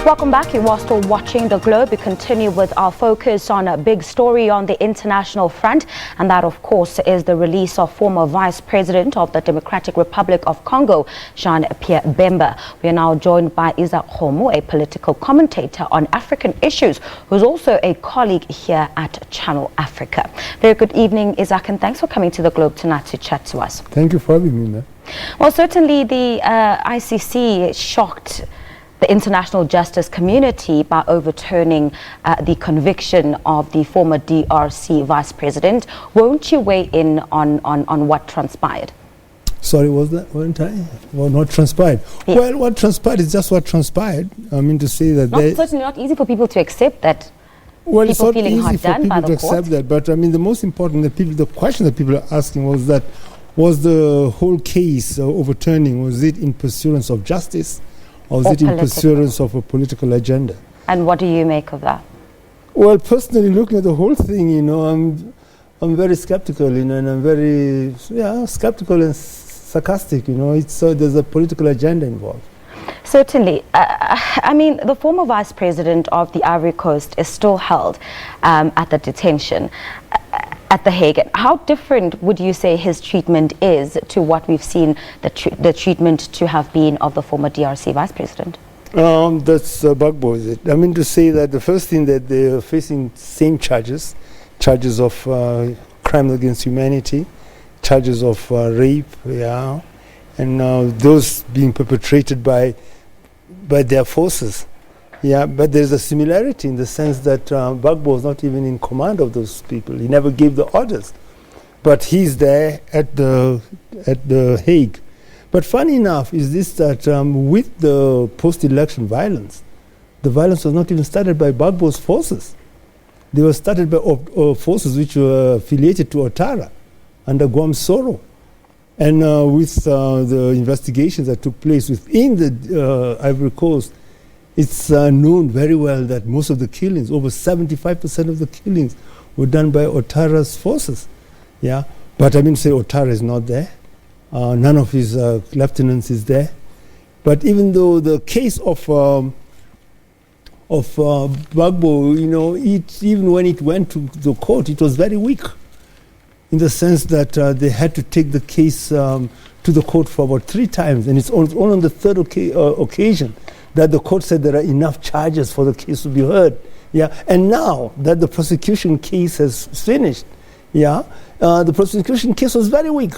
Welcome back. You are still watching The Globe. We continue with our focus on a big story on the international front, and that, of course, is the release of former Vice President of the Democratic Republic of Congo, Jean-Pierre Bemba. We are now joined by Izak Khomo, a political commentator on African issues, who's also a colleague here at Channel Africa. Very good evening, Izak, and thanks for coming to The Globe tonight to chat to us. Thank you for having me, man. Well, certainly the ICC shocked the international justice community by overturning the conviction of the former DRC vice president. Won't you weigh in on what transpired? Sorry, was that one time? Well, not transpired. Yes. Well, what transpired is just what transpired. I mean to say that it's certainly not easy for people to accept that. Well, it's not feeling easy for people to accept that. But I mean, the most important, the question that people are asking was that, was the whole case overturning, was it in pursuance of justice? Or is it in pursuance of a political agenda? And what do you make of that? Well, personally, looking at the whole thing, you know, I'm very skeptical, you know, and I'm very skeptical and sarcastic, you know. It's there's a political agenda involved. Certainly. I mean, the former vice president of the Ivory Coast is still held at the detention at The Hague. How different would you say his treatment is to what we've seen the treatment to have been of the former DRC vice president? That's bugbo, is it? I mean to say that the first thing that they're facing same charges of crimes against humanity, charges of rape, and those being perpetrated by their forces. Yeah, but there's a similarity in the sense that Gbagbo was not even in command of those people. He never gave the orders. But he's there at the Hague. But funny enough is this, that with the post-election violence, the violence was not even started by Gbagbo's forces. They were started by forces which were affiliated to Ouattara under Guam Soro. And with the investigations that took place within the Ivory Coast, it's known very well that most of the killings, over 75% of the killings, were done by Ouattara's forces. Yeah, but I mean, say Ouattara is not there. None of his lieutenants is there. But even though the case of Gbagbo, you know, even when it went to the court, it was very weak, in the sense that they had to take the case to the court for about 3 times, and it's only on the third occasion that the court said there are enough charges for the case to be heard. Yeah, and now that the prosecution case has finished, the prosecution case was very weak.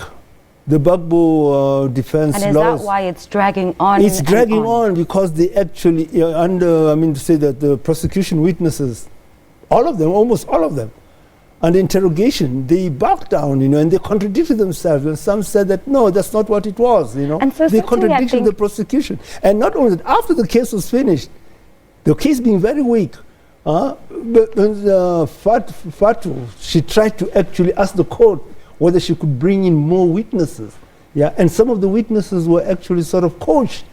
The Gbagbo defense laws. And is that why it's dragging on? It's dragging on because they actually to say that the prosecution witnesses, all of them, almost all of them, under interrogation, they backed down, you know, and they contradicted themselves. And some said that, no, that's not what it was, you know. And so they contradicted the prosecution. And not only that, after the case was finished, the case being very weak, Fatou, she tried to actually ask the court whether she could bring in more witnesses. Yeah, and some of the witnesses were actually sort of coached.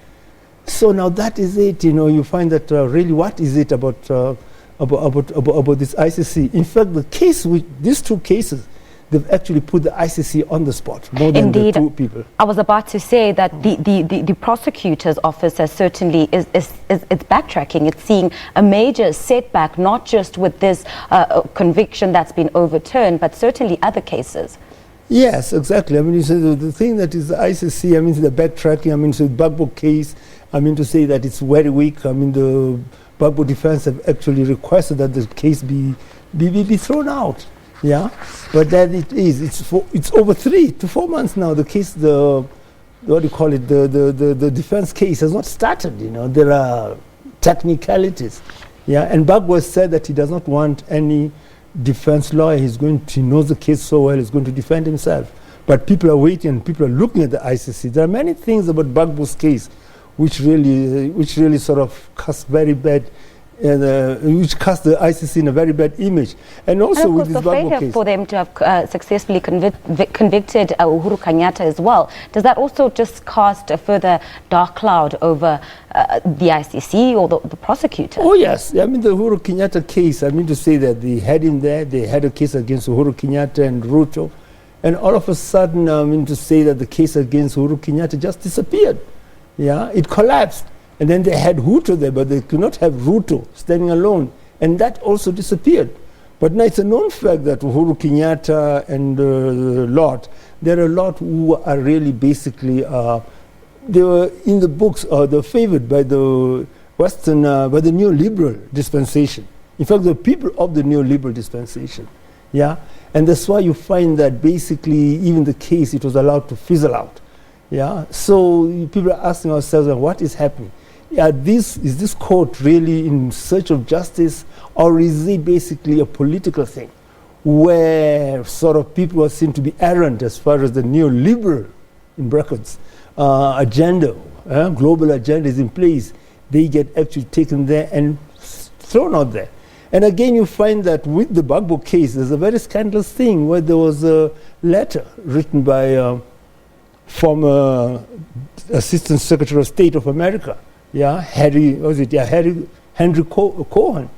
So now that is it, you know, you find that really what is it about this ICC. In fact, the case with these 2 cases, they've actually put the ICC on the spot more than the 2 people. I was about to say that the prosecutor's office is certainly it's backtracking. It's seeing a major setback, not just with this conviction that's been overturned, but certainly other cases. Yes, exactly. I mean, you say the thing that is the ICC, I mean, the backtracking, I mean, the Gbagbo case, I mean, to say that it's very weak. I mean, the Gbagbo defense have actually requested that the case be thrown out. Yeah, but that it is. It's over 3 to 4 months now. The case, the defense case has not started. You know, there are technicalities. Yeah, and Gbagbo has said that he does not want any defense lawyer. He knows the case so well. He's going to defend himself. But people are waiting and people are looking at the ICC. There are many things about Gbagbo's case which really sort of cast very bad, which cast the ICC in a very bad image. And also with this Gbagbo case, the failure for them to have successfully convicted Uhuru Kenyatta as well, does that also just cast a further dark cloud over the ICC or the prosecutor? Oh yes, I mean the Uhuru Kenyatta case, I mean to say that they had him there, they had a case against Uhuru Kenyatta and Ruto, and all of a sudden, I mean to say that the case against Uhuru Kenyatta just disappeared. Yeah, it collapsed. And then they had Hutu there, but they could not have Ruto standing alone. And that also disappeared. But now it's a known fact that Uhuru Kenyatta and there are a lot who are really basically, they were in the books, they were favored by the Western, by the neoliberal dispensation. In fact, the people of the neoliberal dispensation. Yeah, and that's why you find that basically even the case, it was allowed to fizzle out. Yeah, so people are asking ourselves, what is happening? Is this court really in search of justice, or is it basically a political thing where sort of people are seen to be errant as far as the neoliberal, in brackets, agenda, global agenda is in place? They get actually taken there and thrown out there. And again, you find that with the Gbagbo case, there's a very scandalous thing where there was a letter written by former Assistant Secretary of State of America, Henry Cohen.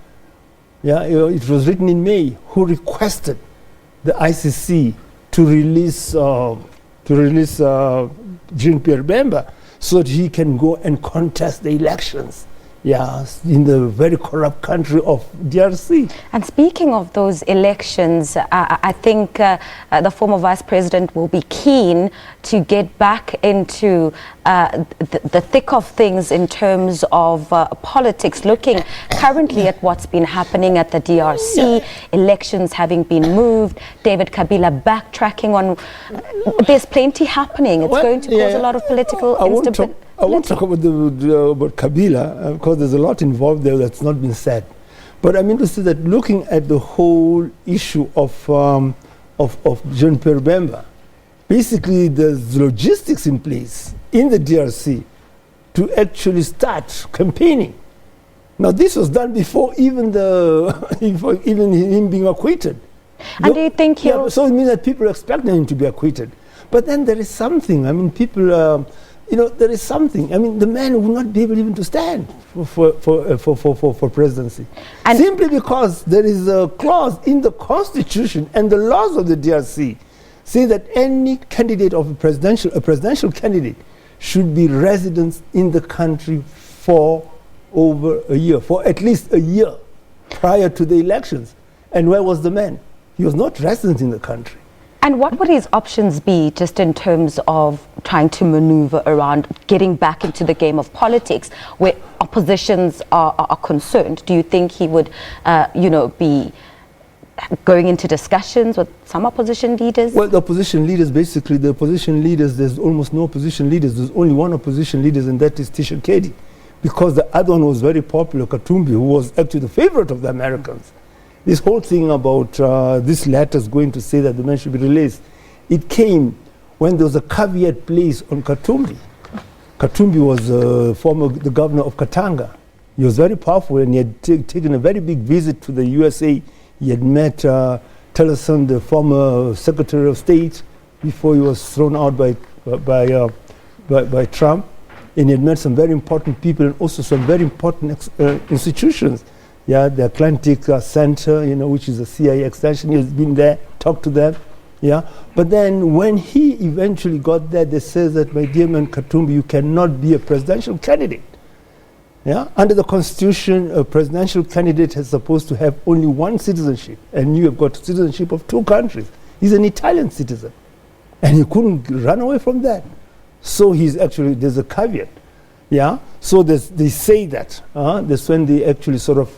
It was written in May, who requested the ICC to release Jean-Pierre Bemba so that he can go and contest the elections. In the very corrupt country of DRC. And speaking of those elections, I think the former vice president will be keen to get back into the thick of things in terms of politics, looking currently at what's been happening at the DRC, elections having been moved, David Kabila backtracking on. There's plenty happening. It's going to cause a lot of political instability. I won't talk about about Kabila because there's a lot involved there that's not been said. But I'm interested that looking at the whole issue of Jean-Pierre Bemba, basically there's logistics in place in the DRC to actually start campaigning. Now this was done before even even him being acquitted. And do you think so it means that people expect him to be acquitted. But then there is something. I mean, people. There is something. I mean, the man will not be able even to stand for presidency. And simply because there is a clause in the Constitution and the laws of the DRC say that any candidate of a presidential candidate should be resident in the country for over a year, for at least a year prior to the elections. And where was the man? He was not resident in the country. And what would his options be just in terms of trying to maneuver around getting back into the game of politics where oppositions are concerned? Do you think he would, be going into discussions with some opposition leaders? Well, the opposition leaders, there's almost no opposition leaders. There's only one opposition leader, and that is Tshisekedi. Because the other one was very popular, Katumbi, who was actually the favorite of the Americans. This whole thing about this letters going to say that the man should be released, it came when there was a caveat placed on Katumbi. Katumbi was the governor of Katanga. He was very powerful, and he had taken a very big visit to the USA. He had met Tillerson, the former Secretary of State, before he was thrown out by Trump. And he had met some very important people and also some very important institutions. The Atlantic Center, which is a CIA extension. He has been there, talked to them. But then when he eventually got there, they said that, my dear man Katumbi, you cannot be a presidential candidate. Under the Constitution, a presidential candidate is supposed to have only one citizenship, and you have got citizenship of two countries. He's an Italian citizen, and he couldn't run away from that. So there's a caveat. So they say that. That's when they actually sort of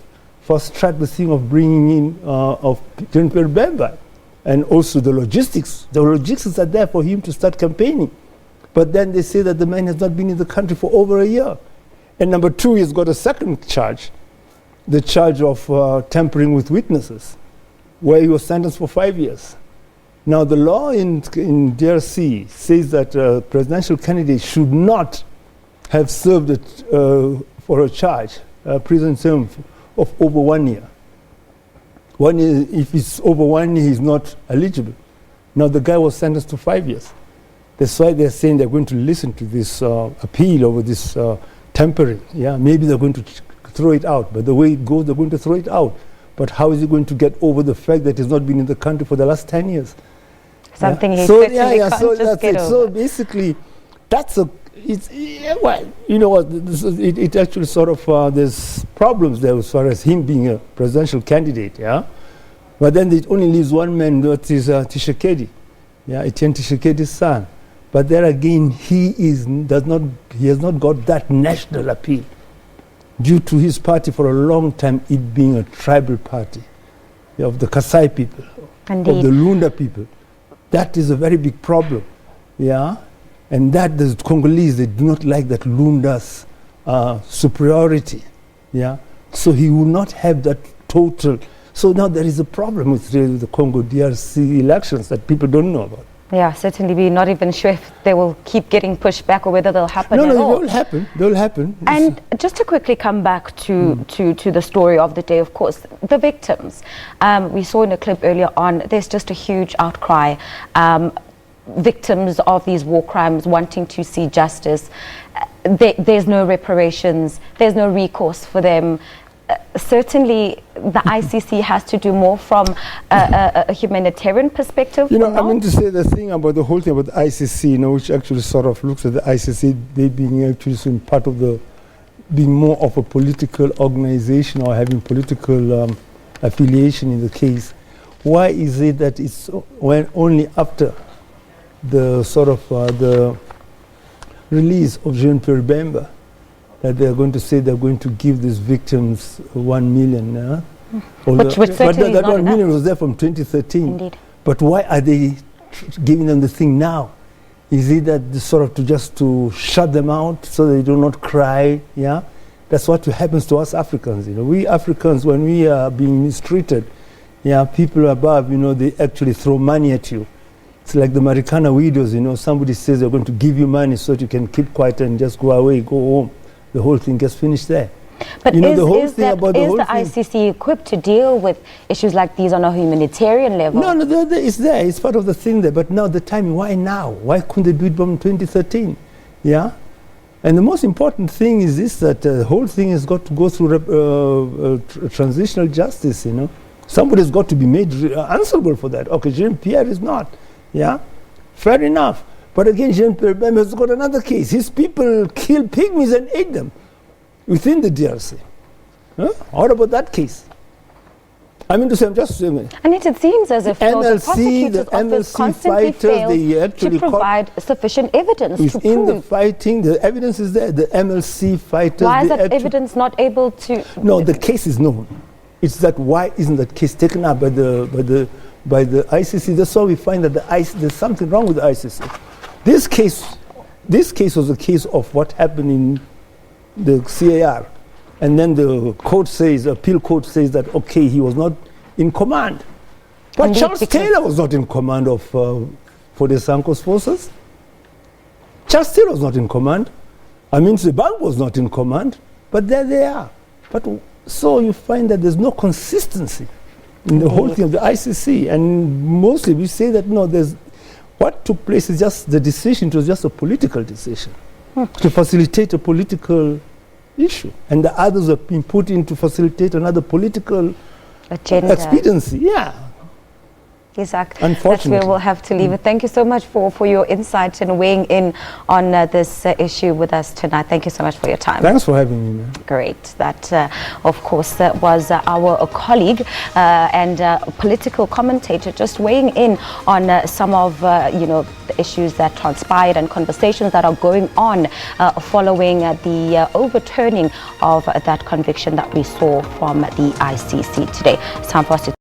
first tried the thing of bringing in of Jean-Pierre Bemba, and also the logistics. The logistics are there for him to start campaigning. But then they say that the man has not been in the country for over a year. And number two, he's got a second charge, the charge of tampering with witnesses, where he was sentenced for 5 years. Now, the law in DRC says that a presidential candidate should not have served for a charge, a prison term of over 1 year. 1 year, if it's over 1 year, he's not eligible. Now, the guy was sentenced to 5 years. That's why they're saying they're going to listen to this appeal over this tampering. Maybe they're going to throw it out, but the way it goes, they're going to throw it out. But how is he going to get over the fact that he's not been in the country for the last 10 years? Something he certainly can't just get over. So basically, that's it's, yeah, well, you know what, it actually sort of, there's problems there as far as him being a presidential candidate, yeah? But then it only leaves one man, that is Tshisekedi, yeah, Etienne Tshisekedi's son. But there again, he has not got that national appeal due to his party for a long time, it being a tribal party, yeah, of the Kasai people, Indeed. of the Lunda people. That is a very big problem, yeah? And that the Congolese, they do not like that Lunda's superiority, yeah? So he will not have that total. So now there is a problem with really the Congo DRC elections that people don't know about. Yeah, certainly. We're not even sure if they will keep getting pushed back or whether they'll happen at all. No, they'll happen. They'll happen. And just to quickly come back to the story of the day, of course, the victims. We saw in a clip earlier on, there's just a huge outcry. Victims of these war crimes wanting to see justice. There's no reparations. There's no recourse for them. Certainly, the ICC has to do more from a humanitarian perspective. You know, I mean to say the thing about the whole thing about the ICC, you know, which actually sort of looks at the ICC, they being actually some part of the, being more of a political organization or having political affiliation in the case. Why is it that it's when only after the sort of the release of Jean-Pierre Bemba that they are going to say they're going to give these victims 1 million? But that 1 million was there from 2013. Indeed. But why are they giving them the thing now? Is it that sort of to shut them out so they do not cry? Yeah, that's what happens to us Africans. You know, we Africans, when we are being mistreated, yeah, people above, you know, they actually throw money at you. It's like the Marikana widows. You know, somebody says they're going to give you money so that you can keep quiet and just go away, go home. The whole thing gets finished there. But you know, is the ICC equipped to deal with issues like these on a humanitarian level? No, it's there. It's part of the thing there. But now the time, why now? Why couldn't they do it from 2013? Yeah? And the most important thing is this, that the whole thing has got to go through transitional justice, you know. Somebody's got to be made answerable for that. Okay, Jean-Pierre is not. Yeah? Fair enough. But again, Jean-Pierre Bemba has got another case. His people killed pygmies and ate them within the DRC. Huh? What about that case? I mean to say, I'm just saying. And it seems as if the prosecutor's office constantly fails to provide sufficient evidence to prove. In the fighting, the evidence is there. The MLC fighters. Why is that evidence not able to? No, the case is known. It's that why isn't that case taken up by the ICC? That's why we find that there's something wrong with the ICC. This case was a case of what happened in the CAR. And then the court says, appeal court says that, okay, he was not in command. But indeed, Charles Taylor was not in command of Fode Sanko's forces. Charles Taylor was not in command. I mean, Zimbabwe was not in command. But there they are. But so you find that there's no consistency in the whole thing of the ICC. And mostly we say that, no, what took place is just the decision. It was just a political decision to facilitate a political issue, and the others are being put in to facilitate another political agenda. Expediency. Yeah. Izak, unfortunately, that's where we'll have to leave it. Thank you so much for your insight and weighing in on this issue with us tonight. Thank you so much for your time. Thanks for having me, man. Great. That, of course, was our colleague and political commentator just weighing in on some of, the issues that transpired and conversations that are going on following the overturning of that conviction that we saw from the ICC today. It's time for us to